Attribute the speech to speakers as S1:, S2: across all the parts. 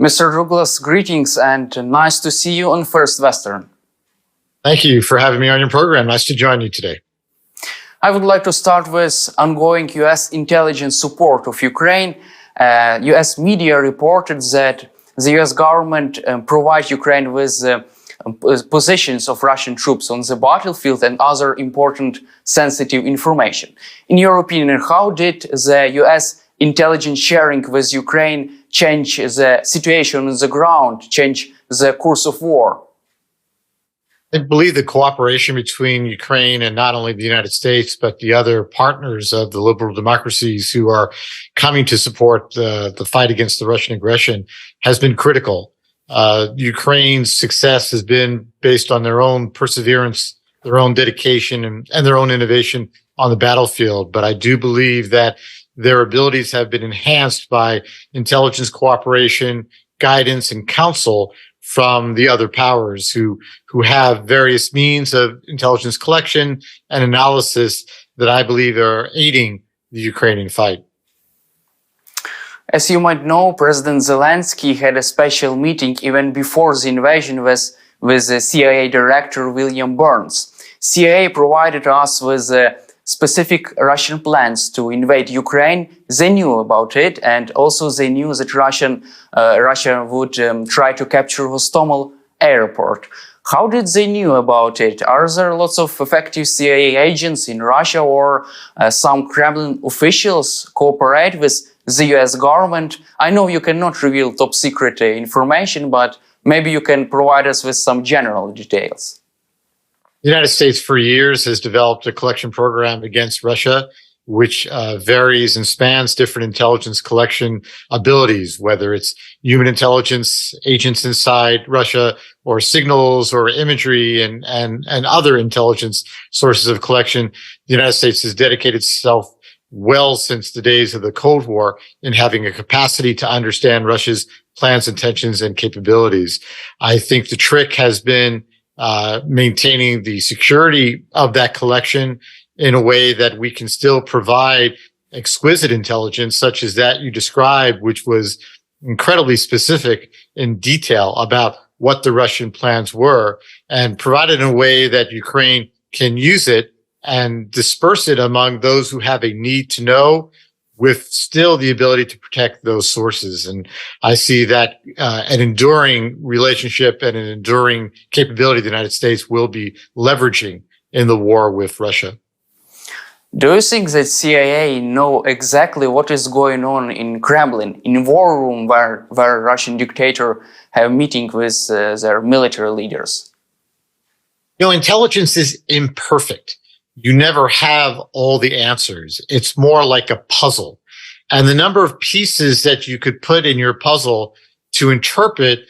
S1: Mr. Douglas, greetings and nice to see you on First Western.
S2: Thank you for having me on your program. Nice to join you today.
S1: I would like to start with ongoing U.S. intelligence support of Ukraine. U.S. media reported that the U.S. government provides Ukraine with positions of Russian troops on the battlefield and other important sensitive information. In your opinion, how did the U.S. intelligence sharing with Ukraine change the situation on the ground, change the course of war?
S2: I believe the cooperation between Ukraine and not only the United States, but the other partners of the liberal democracies who are coming to support the fight against the Russian aggression has been critical. Ukraine's success has been based on their own perseverance, their own dedication, and their own innovation on the battlefield. But I do believe that their abilities have been enhanced by intelligence cooperation, guidance, and counsel from the other powers who have various means of intelligence collection and analysis that I believe are aiding the Ukrainian fight.
S1: As you might know, President Zelensky had a special meeting even before the invasion with the CIA Director William Burns. CIA provided us with specific Russian plans to invade Ukraine. They knew about it, and also they knew that Russia would try to capture Hostomel airport. How did they knew about it? Are there lots of effective CIA agents in Russia, or some Kremlin officials cooperate with the US government? I know you cannot reveal top secret information, but maybe you can provide us with some general details.
S2: The United States for years has developed a collection program against Russia, which varies and spans different intelligence collection abilities, whether it's human intelligence agents inside Russia or signals or imagery and other intelligence sources of collection. The United States has dedicated itself well since the days of the Cold War in having a capacity to understand Russia's plans, intentions, and capabilities. I think the trick has been maintaining the security of that collection in a way that we can still provide exquisite intelligence, such as that you described, which was incredibly specific in detail about what the Russian plans were, and provide it in a way that Ukraine can use it and disperse it among those who have a need to know, with still the ability to protect those sources. And I see that an enduring relationship and an enduring capability the United States will be leveraging in the war with Russia.
S1: Do you think that CIA know exactly what is going on in Kremlin, in war room where Russian dictator have meeting with their military leaders?
S2: You know, intelligence is imperfect. You never have all the answers. It's more like a puzzle. And the number of pieces that you could put in your puzzle to interpret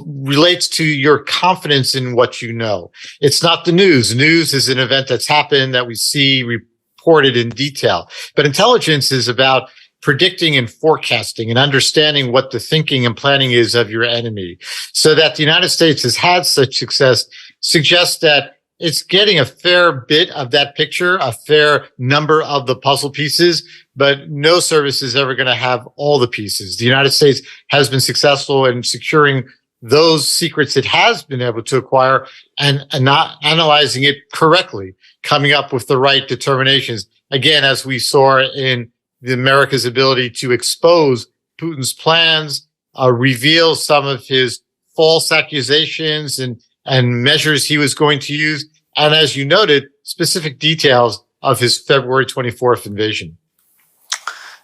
S2: relates to your confidence in what you know. It's not the news. News is an event that's happened that we see reported in detail. But intelligence is about predicting and forecasting and understanding what the thinking and planning is of your enemy. So that the United States has had such success suggests that it's getting a fair bit of that picture, a fair number of the puzzle pieces, but no service is ever going to have all the pieces. The United States has been successful in securing those secrets it has been able to acquire and not analyzing it correctly, coming up with the right determinations. Again, as we saw in America's ability to expose Putin's plans, reveal some of his false accusations and measures he was going to use, and as you noted, specific details of his February 24th invasion.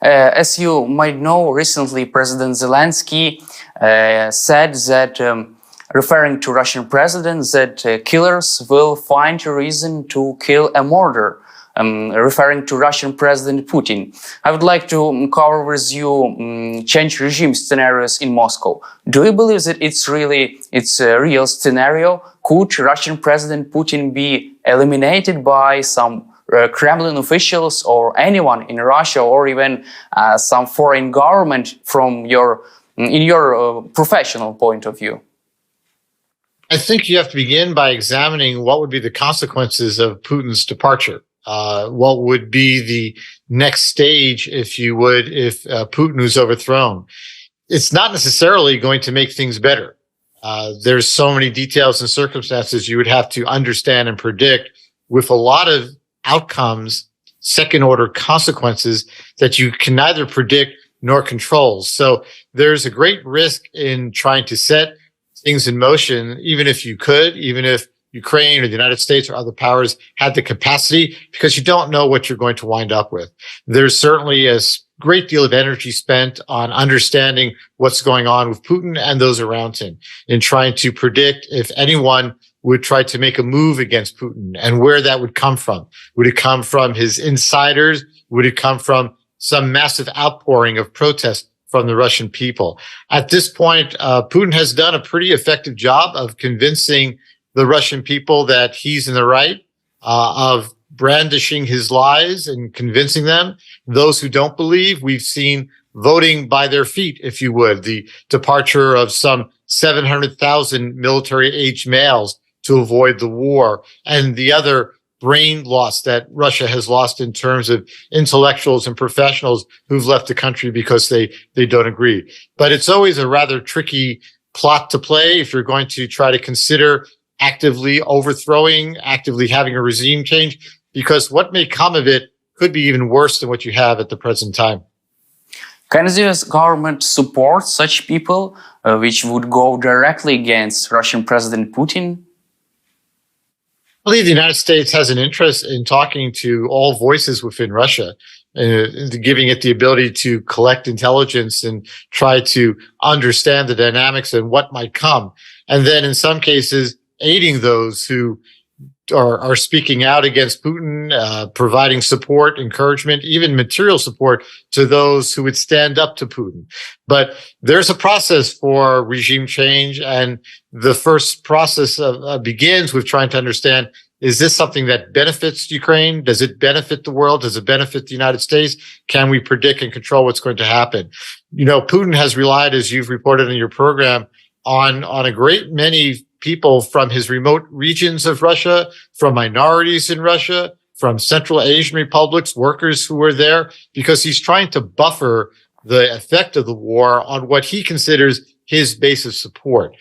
S1: As you might know, recently President Zelensky said that, referring to Russian president, that killers will find a reason to kill a murderer, referring to Russian President Putin. I would like to cover with you change regime scenarios in Moscow. Do you believe that it's a real scenario? Could Russian President Putin be eliminated by some Kremlin officials or anyone in Russia, or even some foreign government from in your professional point of view?
S2: I think you have to begin by examining what would be the consequences of Putin's departure. What would be the next stage, if you would, if Putin was overthrown? it's not necessarily going to make things better. There's so many details and circumstances you would have to understand and predict, with a lot of outcomes, second order consequences that you can neither predict nor control. So there's a great risk in trying to set things in motion, even if you could, even if Ukraine or the United States or other powers had the capacity, because you don't know what you're going to wind up with. There's certainly a great deal of energy spent on understanding what's going on with Putin and those around him, in trying to predict if anyone would try to make a move against Putin and where that would come from. Would it come from his insiders? Would it come from some massive outpouring of protest from the Russian people? At this point, Putin has done a pretty effective job of convincing the Russian people that he's in the right, of brandishing his lies and convincing them. Those who don't believe, we've seen voting by their feet, if you would, the departure of some 700,000 military-aged males to avoid the war, and the other brain loss that Russia has lost in terms of intellectuals and professionals who've left the country because they don't agree. But it's always a rather tricky plot to play if you're going to try to consider actively overthrowing, actively having a regime change, because what may come of it could be even worse than what you have at the present time.
S1: Can the US government support such people which would go directly against Russian President Putin?
S2: I believe the United States has an interest in talking to all voices within Russia, giving it the ability to collect intelligence and try to understand the dynamics and what might come. And then in some cases, aiding those who are speaking out against Putin, providing support, encouragement, even material support to those who would stand up to Putin. But there's a process for regime change, and the first process begins with trying to understand, is this something that benefits Ukraine? Does it benefit the world? Does it benefit the United States? Can we predict and control what's going to happen? You know, Putin has relied, as you've reported in your program, on a great many people from his remote regions of Russia, from minorities in Russia, from Central Asian republics, workers who are there, because he's trying to buffer the effect of the war on what he considers his base of support.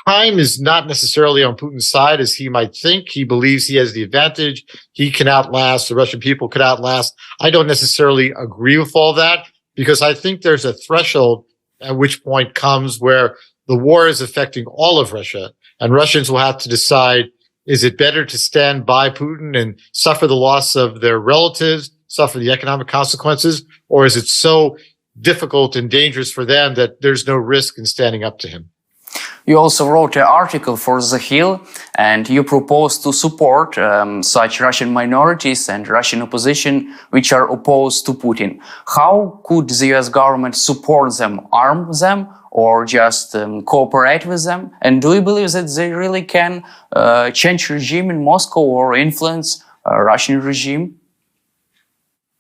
S2: Time is not necessarily on Putin's side as he might think. He believes he has the advantage. He can outlast, the Russian people could outlast. I don't necessarily agree with all that, because I think there's a threshold at which point comes where the war is affecting all of Russia, and Russians will have to decide, is it better to stand by Putin and suffer the loss of their relatives, suffer the economic consequences, or is it so difficult and dangerous for them that there's no risk in standing up to him?
S1: You also wrote an article for ЗАХІДНИЙ, and you propose to support such Russian minorities and Russian opposition which are opposed to Putin. How could the US government support them, arm them, or just cooperate with them? And do you believe that they really can change regime in Moscow or influence Russian regime?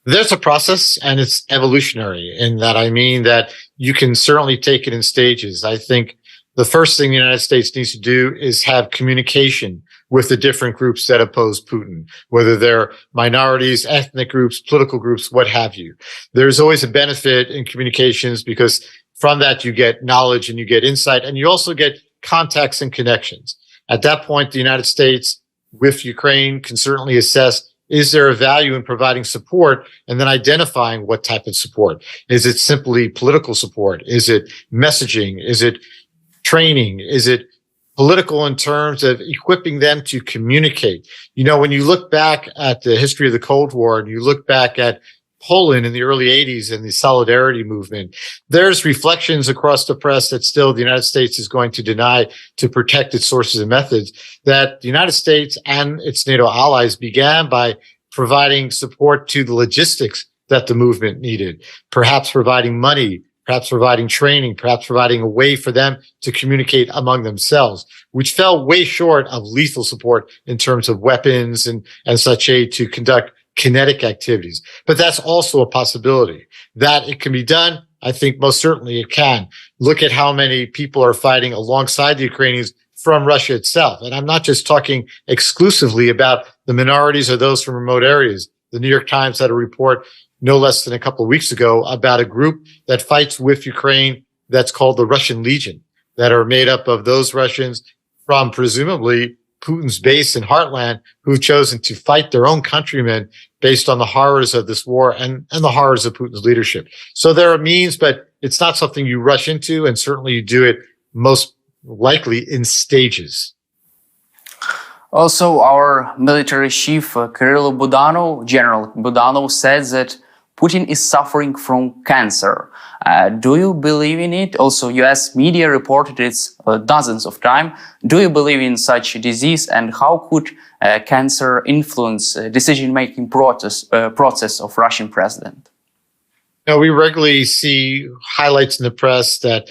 S2: There's a process, and it's evolutionary in that. I mean that you can certainly take it in stages. I think the first thing the United States needs to do is have communication with the different groups that oppose Putin, whether they're minorities, ethnic groups, political groups, what have you. There's always a benefit in communications, because from that you get knowledge and you get insight, and you also get contacts and connections. At that point, the United States with Ukraine can certainly assess, is there a value in providing support, and then identifying what type of support. Is it simply political support? Is it messaging? Is it training? Is it political in terms of equipping them to communicate? You know, when you look back at the history of the Cold War, and you look back at Poland in the early 80s and the Solidarity movement, there's reflections across the press that still the United States is going to deny to protect its sources and methods, that the United States and its NATO allies began by providing support to the logistics that the movement needed, perhaps providing money, perhaps providing training, perhaps providing a way for them to communicate among themselves, which fell way short of lethal support in terms of weapons and such aid to conduct kinetic activities. But that's also a possibility. That it can be done, I think most certainly it can. Look at how many people are fighting alongside the Ukrainians from Russia itself. And I'm not just talking exclusively about the minorities or those from remote areas. the New York Times had a report no less than a couple of weeks ago about a group that fights with Ukraine that's called the Russian Legion, that are made up of those Russians from presumably Putin's base in Heartland who've chosen to fight their own countrymen based on the horrors of this war and the horrors of Putin's leadership. So there are means, but it's not something you rush into, and certainly you do it most likely in stages.
S1: Also, our military chief, General Budanov, said that Putin is suffering from cancer. Do you believe in it? Also, US media reported it dozens of times. Do you believe in such a disease, and how could cancer influence decision-making process of Russian president?
S2: You know, we regularly see highlights in the press that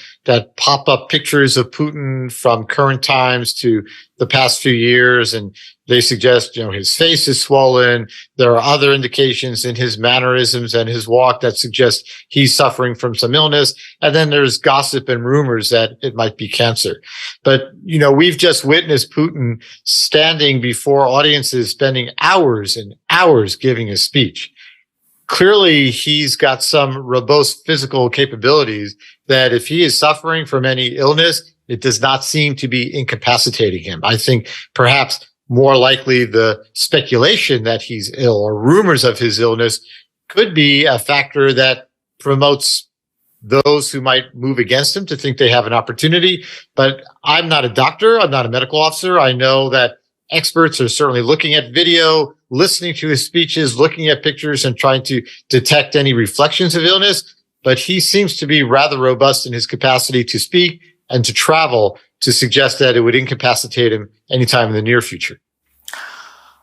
S2: pop up pictures of Putin from current times to the past few years, and they suggest, you know, his face is swollen. There are other indications in his mannerisms and his walk that suggest he's suffering from some illness. And then there's gossip and rumors that it might be cancer. But, you know, we've just witnessed Putin standing before audiences, spending hours and hours giving a speech. Clearly, he's got some robust physical capabilities that if he is suffering from any illness, it does not seem to be incapacitating him. I think perhaps more likely the speculation that he's ill or rumors of his illness could be a factor that promotes those who might move against him to think they have an opportunity. But I'm not a doctor. I'm not a medical officer. I know that experts are certainly looking at video, listening to his speeches, looking at pictures, and trying to detect any reflections of illness. But he seems to be rather robust in his capacity to speak and to travel to suggest that it would incapacitate him anytime in the near future.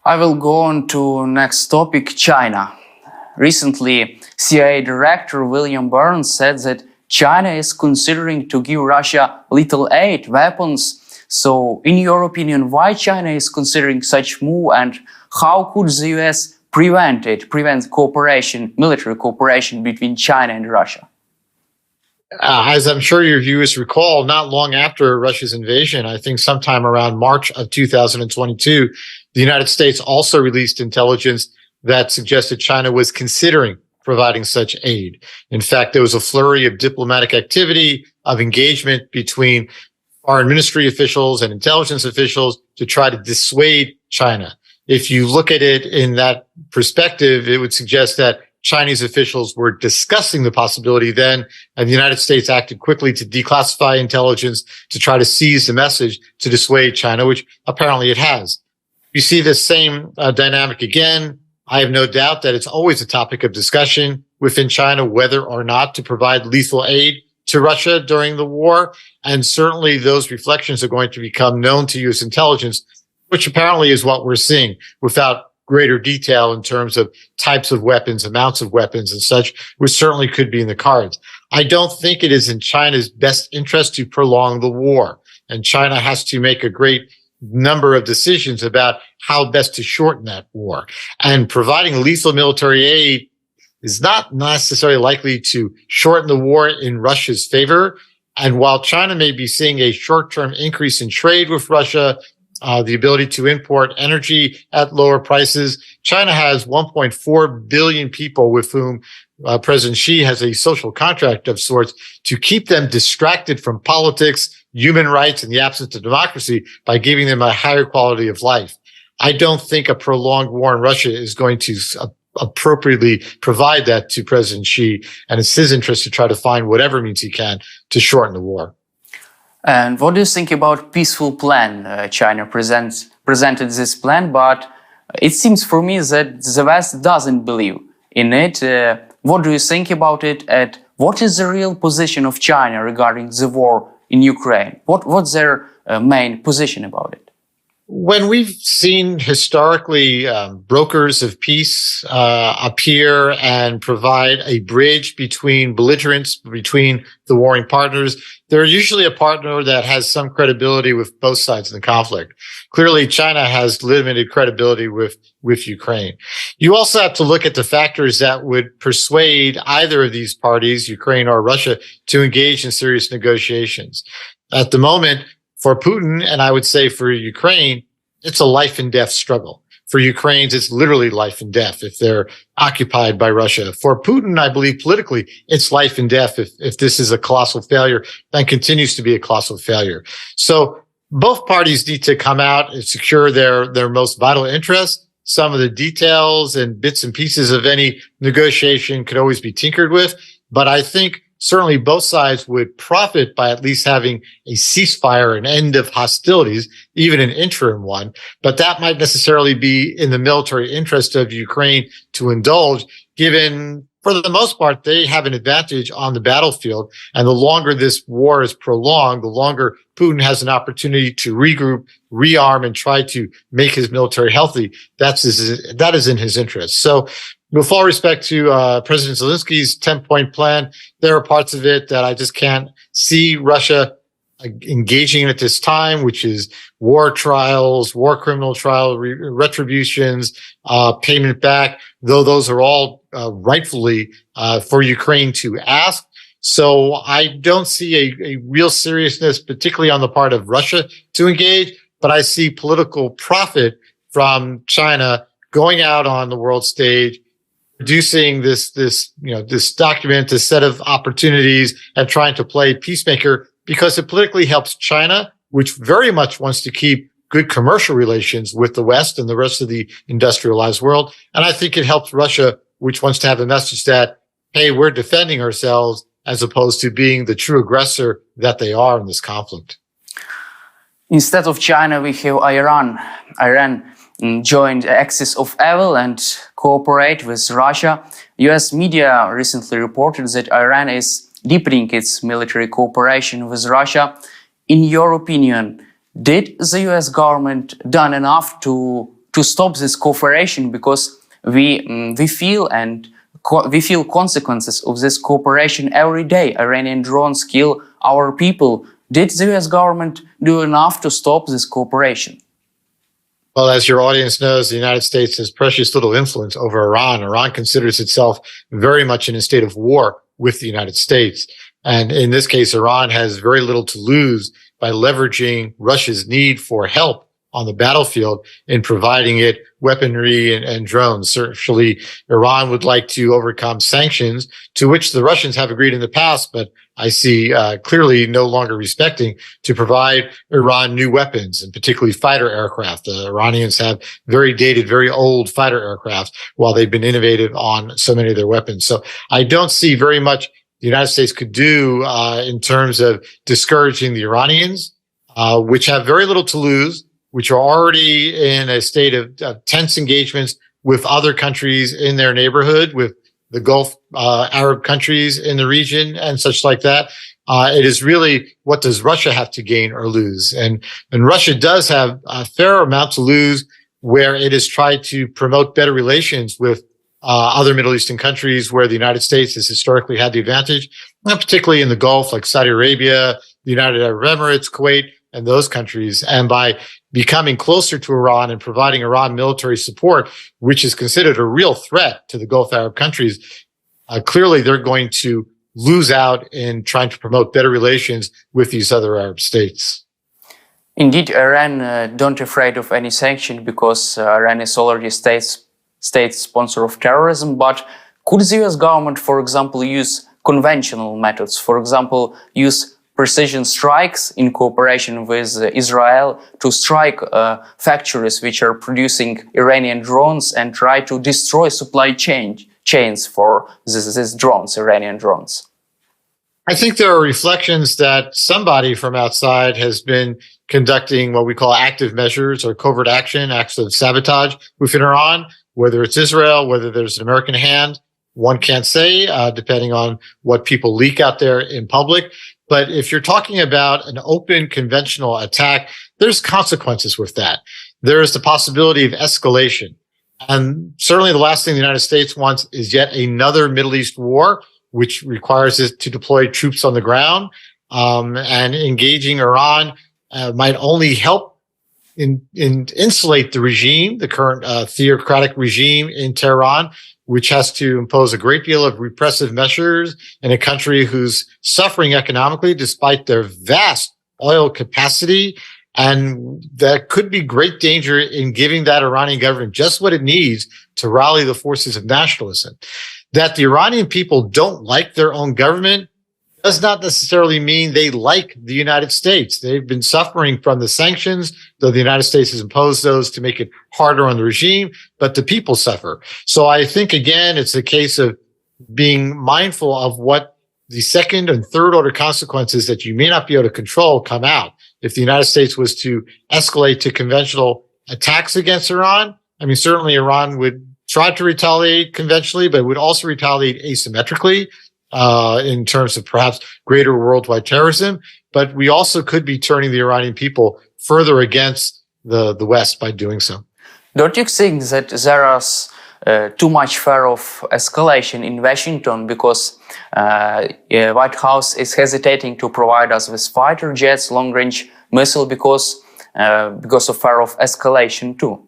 S1: I will go on to next topic, China. Recently, CIA Director William Burns said that China is considering to give Russia lethal aid, weapons. So, in your opinion, why China is considering such move, and how could the US prevent cooperation, military cooperation between China and Russia?
S2: As I'm sure your viewers recall, not long after Russia's invasion, I think sometime around March of 2022, the United States also released intelligence that suggested China was considering providing such aid. In fact, there was a flurry of diplomatic activity, of engagement between foreign ministry officials and intelligence officials to try to dissuade China. If you look at it in that perspective, it would suggest that Chinese officials were discussing the possibility then, and the United States acted quickly to declassify intelligence to try to seize the message to dissuade China, which apparently it has. You see the same dynamic again. I have no doubt that it's always a topic of discussion within China whether or not to provide lethal aid to Russia during the war. And certainly those reflections are going to become known to U.S. intelligence, which apparently is what we're seeing, without greater detail in terms of types of weapons, amounts of weapons and such, which certainly could be in the cards. I don't think it is in China's best interest to prolong the war. And China has to make a great number of decisions about how best to shorten that war. And providing lethal military aid is not necessarily likely to shorten the war in Russia's favor. And while China may be seeing a short-term increase in trade with Russia, the ability to import energy at lower prices, China has 1.4 billion people with whom President Xi has a social contract of sorts to keep them distracted from politics, human rights, and the absence of democracy by giving them a higher quality of life. I don't think a prolonged war in Russia is going to appropriately provide that to President Xi, and it's his interest to try to find whatever means he can to shorten the war.
S1: And what do you think about peaceful plan? China presented this plan, but it seems for me that the West doesn't believe in it. What do you think about it? And what is the real position of China regarding the war in Ukraine? What's their main position about it?
S2: When we've seen historically brokers of peace appear and provide a bridge between belligerents, between the warring partners, they're usually a partner that has some credibility with both sides in the conflict. Clearly, China has limited credibility with Ukraine. You also have to look at the factors that would persuade either of these parties, Ukraine or Russia, to engage in serious negotiations. At the moment, for Putin, and I would say for Ukraine, it's a life and death struggle. For Ukrainians, it's literally life and death if they're occupied by Russia. For Putin, I believe politically, it's life and death if this is a colossal failure and continues to be a colossal failure. So both parties need to come out and secure their most vital interests. Some of the details and bits and pieces of any negotiation could always be tinkered with. But I think certainly both sides would profit by at least having a ceasefire, an end of hostilities, even an interim one. But that might necessarily be in the military interest of Ukraine to indulge, given, for the most part, they have an advantage on the battlefield. And the longer this war is prolonged, the longer Putin has an opportunity to regroup, rearm, and try to make his military healthy. That is in his interest. So with all respect to President Zelensky's 10-point plan, there are parts of it that I just can't see Russia engaging in at this time, which is war trials, war criminal trial, retributions, payment back, though those are all rightfully for Ukraine to ask. So I don't see a real seriousness, particularly on the part of Russia, to engage, but I see political profit from China going out on the world stage, producing this document, this set of opportunities, and trying to play peacemaker because it politically helps China, which very much wants to keep good commercial relations with the West and the rest of the industrialized world. And I think it helps Russia, which wants to have a message that, hey, we're defending ourselves, as opposed to being the true aggressor that they are in this conflict.
S1: Instead of China, we have Iran. Iran joined the axis of evil and cooperate with Russia. US media recently reported that Iran is deepening its military cooperation with Russia. In your opinion, did the US government done enough to stop this cooperation? Because we feel consequences of this cooperation every day. Iranian drones kill our people. Did the US government do enough to stop this cooperation?
S2: Well, as your audience knows, the United States has precious little influence over Iran. Iran considers itself very much in a state of war with the United States. And in this case, Iran has very little to lose by leveraging Russia's need for help on the battlefield in providing it weaponry and drones. Certainly, Iran would like to overcome sanctions, to which the Russians have agreed in the past, but I see clearly no longer respecting, to provide Iran new weapons, and particularly fighter aircraft. The Iranians have very dated, very old fighter aircraft, while they've been innovative on so many of their weapons. So I don't see very much the United States could do in terms of discouraging the Iranians, which have very little to lose, which are already in a state of tense engagements with other countries in their neighborhood, with the Gulf Arab countries in the region and such like that. It is really, what does Russia have to gain or lose? And Russia does have a fair amount to lose, where it has tried to promote better relations with other Middle Eastern countries where the United States has historically had the advantage, particularly in the Gulf, like Saudi Arabia, the United Arab Emirates, Kuwait, and those countries. And by becoming closer to Iran and providing Iran military support, which is considered a real threat to the Gulf Arab countries, clearly they're going to lose out in trying to promote better relations with these other Arab states.
S1: Indeed, Iran don't afraid of any sanction because Iran is already a state sponsor of terrorism. But could the US government, for example, use conventional methods? For example, use precision strikes in cooperation with Israel to strike factories which are producing Iranian drones and try to destroy supply chains for these drones, Iranian drones?
S2: I think there are reflections that somebody from outside has been conducting what we call active measures or covert action, acts of sabotage within Iran, whether it's Israel, whether there's an American hand. One can't say, depending on what people leak out there in public. But if you're talking about an open conventional attack, there's consequences with that. There's the possibility of escalation. And certainly the last thing the United States wants is yet another Middle East war, which requires it to deploy troops on the ground. And engaging Iran might only help insulate the regime, the current theocratic regime in Tehran, which has to impose a great deal of repressive measures in a country who's suffering economically despite their vast oil capacity And that could be great danger in giving that Iranian government just what it needs to rally the forces of nationalism. That the Iranian people don't like their own government does not necessarily mean they like the United States. They've been suffering from the sanctions, though the United States has imposed those to make it harder on the regime, but the people suffer. So I think, again, it's a case of being mindful of what the second and third order consequences that you may not be able to control come out. If the United States was to escalate to conventional attacks against Iran, I mean, certainly Iran would try to retaliate conventionally, but would also retaliate asymmetrically in terms of perhaps greater worldwide terrorism. But we also could be turning the Iranian people further against the West by doing so.
S1: Don't you think that there is too much fear of escalation in Washington because White House is hesitating to provide us with fighter jets, long-range missile because of fear of escalation too?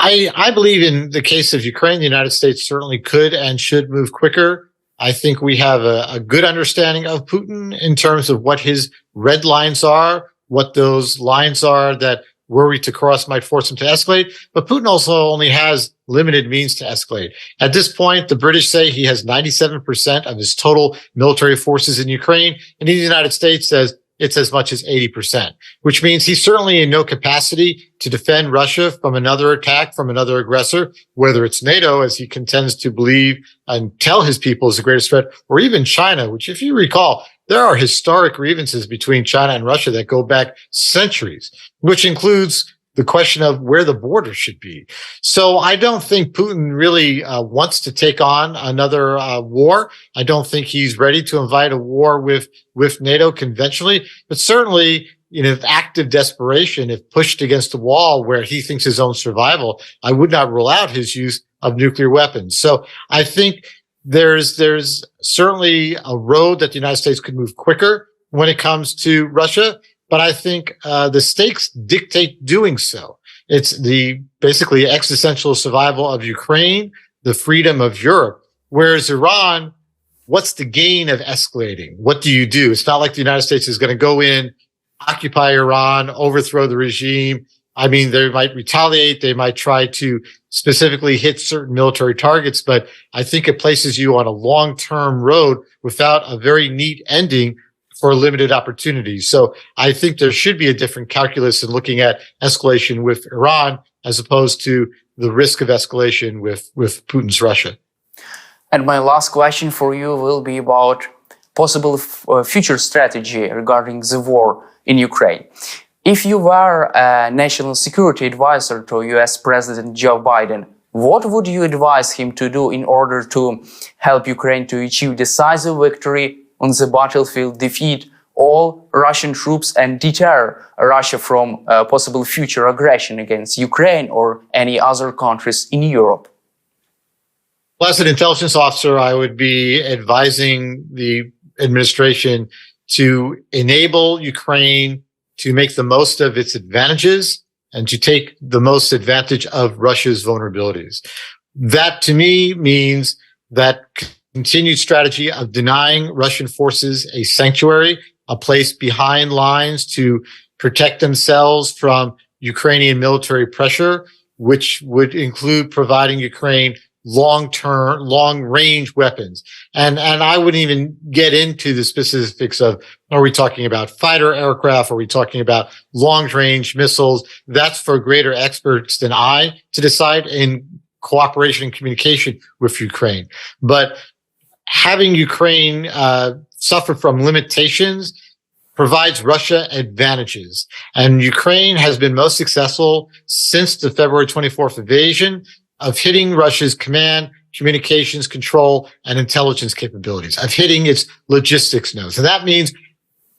S2: I believe in the case of Ukraine, the United States certainly could and should move quicker. I think we have a good understanding of Putin in terms of what his red lines are, what those lines are that were we to cross might force him to escalate. But Putin also only has limited means to escalate. At this point, the British say he has 97% of his total military forces in Ukraine, and the United States says it's as much as 80%, which means he's certainly in no capacity to defend Russia from another attack from another aggressor, whether it's NATO, as he contends to believe and tell his people is the greatest threat, or even China, which, if you recall, there are historic grievances between China and Russia that go back centuries, which includes the question of where the border should be. So I don't think Putin really wants to take on another war. I don't think he's ready to invite a war with NATO conventionally, but certainly in active desperation, if pushed against the wall where he thinks his own survival, I would not rule out his use of nuclear weapons. So I think there's certainly a road that the United States could move quicker when it comes to Russia. But I think the stakes dictate doing so. It's the basically existential survival of Ukraine, the freedom of Europe. Whereas Iran, what's the gain of escalating? What do you do? It's not like the United States is going to go in, occupy Iran, overthrow the regime. I mean, they might retaliate. They might try to specifically hit certain military targets. But I think it places you on a long-term road without a very neat ending for limited opportunities. So I think there should be a different calculus in looking at escalation with Iran as opposed to the risk of escalation with Putin's Russia.
S1: And my last question for you will be about possible future strategy regarding the war in Ukraine. If you were a national security advisor to US President Joe Biden, what would you advise him to do in order to help Ukraine to achieve decisive victory on the battlefield, defeat all Russian troops and deter Russia from possible future aggression against Ukraine or any other countries in Europe?
S2: Well, as an intelligence officer, I would be advising the administration to enable Ukraine to make the most of its advantages and to take the most advantage of Russia's vulnerabilities. That, to me, means that continued strategy of denying Russian forces a sanctuary, a place behind lines to protect themselves from Ukrainian military pressure, which would include providing Ukraine long-term, long-range weapons. And I wouldn't even get into the specifics of, are we talking about fighter aircraft? Are we talking about long-range missiles? That's for greater experts than I to decide in cooperation and communication with Ukraine. But having Ukraine suffer from limitations provides Russia advantages. And Ukraine has been most successful since the February 24th invasion of hitting Russia's command, communications, control, and intelligence capabilities, of hitting its logistics nodes. And that means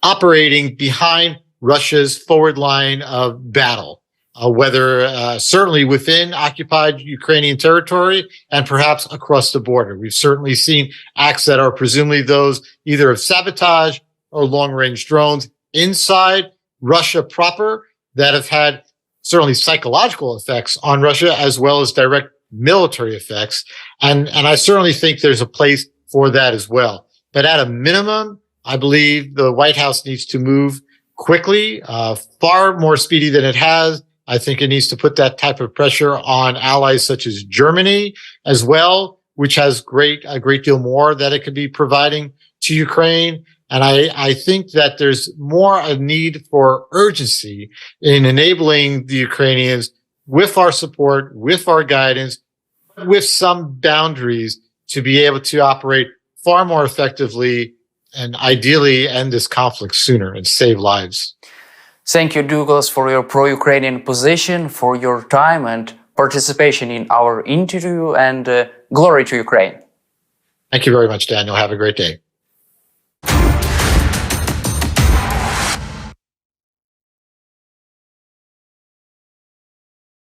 S2: operating behind Russia's forward line of battle, whether certainly within occupied Ukrainian territory and perhaps across the border. We've certainly seen acts that are presumably those either of sabotage or long-range drones inside Russia proper that have had certainly psychological effects on Russia as well as direct military effects. And I certainly think there's a place for that as well. But at a minimum, I believe the White House needs to move quickly, far more speedy than it has. I think it needs to put that type of pressure on allies such as Germany as well, which has a great deal more that it could be providing to Ukraine. And I think that there's more a need for urgency in enabling the Ukrainians with our support, with our guidance, with some boundaries to be able to operate far more effectively and ideally end this conflict sooner and save lives.
S1: Thank you, Douglas, for your pro-Ukrainian position, for your time and participation in our interview, and glory to Ukraine.
S2: Thank you very much, Daniel. Have a great day.